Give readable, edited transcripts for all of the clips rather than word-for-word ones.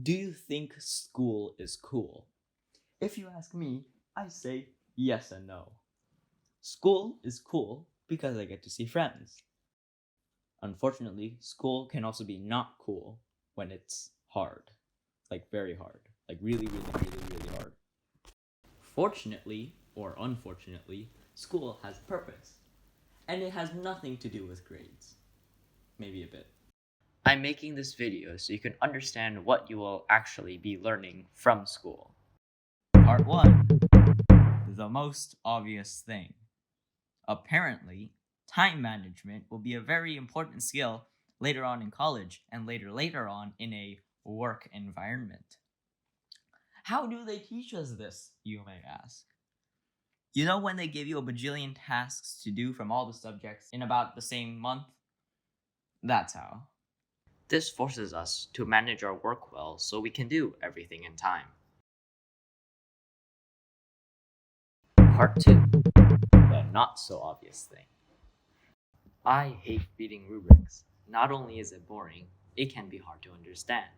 Do you think school is cool? If you ask me, I say yes and no. School is cool because I get to see friends. Unfortunately, school can also be not cool when it's hard. Like very hard. Like really, really, really, really hard. Fortunately, or unfortunately, school has purpose. And it has nothing to do with grades. Maybe a bit. I'm making this video so you can understand what you will actually be learning from school. Part 1. The most obvious thing. Apparently, time management will be a very important skill later on in college and later on in a work environment. How do they teach us this, you may ask? You know when they give you a bajillion tasks to do from all the subjects in about the same month? That's how. This forces us to manage our work well so we can do everything in time. Part 2. The not so obvious thing. I hate reading rubrics. Not only is it boring, it can be hard to understand.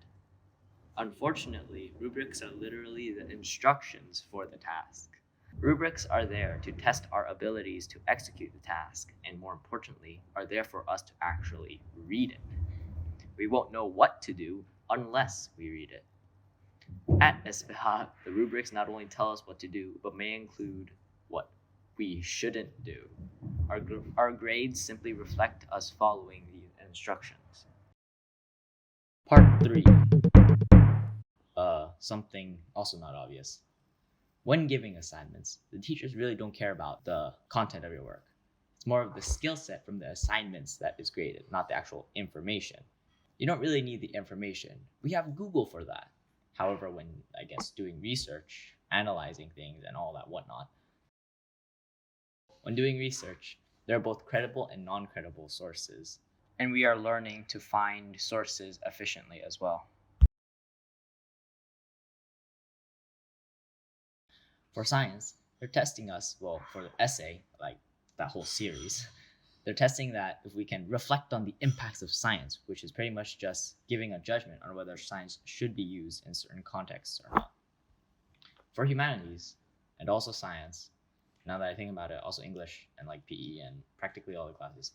Unfortunately, rubrics are literally the instructions for the task. Rubrics are there to test our abilities to execute the task, and more importantly, are there for us to actually read it. We won't know what to do unless we read it. At SPH, the rubrics not only tell us what to do, but may include what we shouldn't do. Our grades simply reflect us following these instructions. Part 3. Something also not obvious. When giving assignments, the teachers really don't care about the content of your work. It's more of the skill set from the assignments that is graded, not the actual information. You don't really need the information. We have Google for that. However, when, doing research, analyzing things, and all that whatnot, when doing research, there are both credible and non-credible sources, and we are learning to find sources efficiently as well. For science, they're testing us, for the essay, like that whole series, they're testing that if we can reflect on the impacts of science, which is pretty much just giving a judgment on whether science should be used in certain contexts or not. For humanities, and also science, now that I think about it, also English and PE and practically all the classes,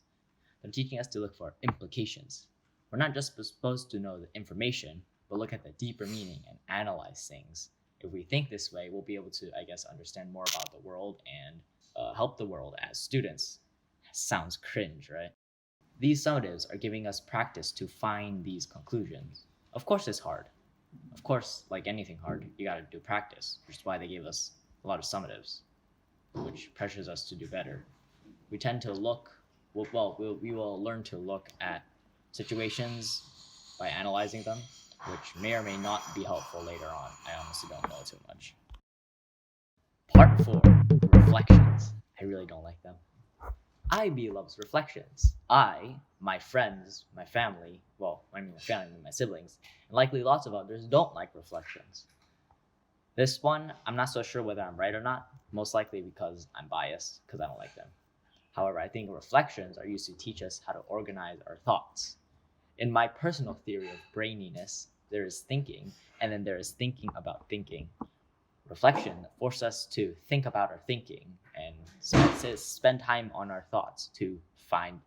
they're teaching us to look for implications. We're not just supposed to know the information, but look at the deeper meaning and analyze things. If we think this way, we'll be able to, understand more about the world and help the world as students. Sounds cringe, right? These summatives are giving us practice to find these conclusions. Of course it's hard. Of course, like anything hard, you gotta do practice, which is why they gave us a lot of summatives, which pressures us to do better. We tend to look, we will learn to look at situations by analyzing them, which may or may not be helpful later on. I honestly don't know too much. Part 4, reflections. I really don't like them. IB loves reflections. I, my friends, my family, my siblings, and likely lots of others don't like reflections. This one, I'm not so sure whether I'm right or not, most likely because I'm biased, because I don't like them. However, I think reflections are used to teach us how to organize our thoughts. In my personal theory of braininess, there is thinking, and then there is thinking about thinking. Reflection forces us to think about our thinking and spend time on our thoughts to find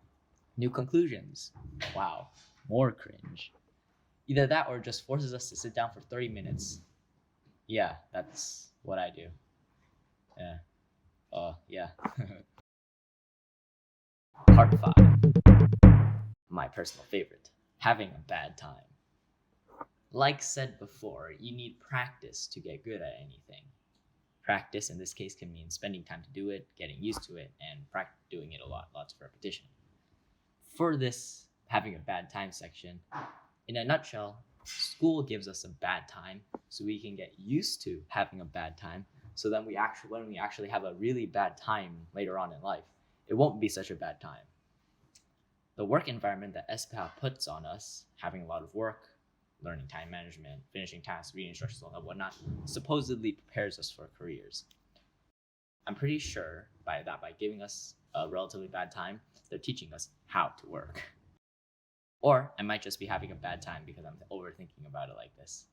new conclusions. Wow, more cringe. Either that or just forces us to sit down for 30 minutes. Yeah, that's what I do. Yeah. Part 5. My personal favorite. Having a bad time. Like said before, you need practice to get good at anything. Practice in this case can mean spending time to do it, getting used to it, and doing it a lot, lots of repetition. For this having a bad time section, in a nutshell, school gives us a bad time so we can get used to having a bad time, so then when we actually have a really bad time later on in life, it won't be such a bad time. The work environment that SPH puts on us, having a lot of work, learning time management, finishing tasks, reading instructions, and whatnot, supposedly prepares us for careers. I'm pretty sure by giving us a relatively bad time, they're teaching us how to work. Or I might just be having a bad time because I'm overthinking about it like this.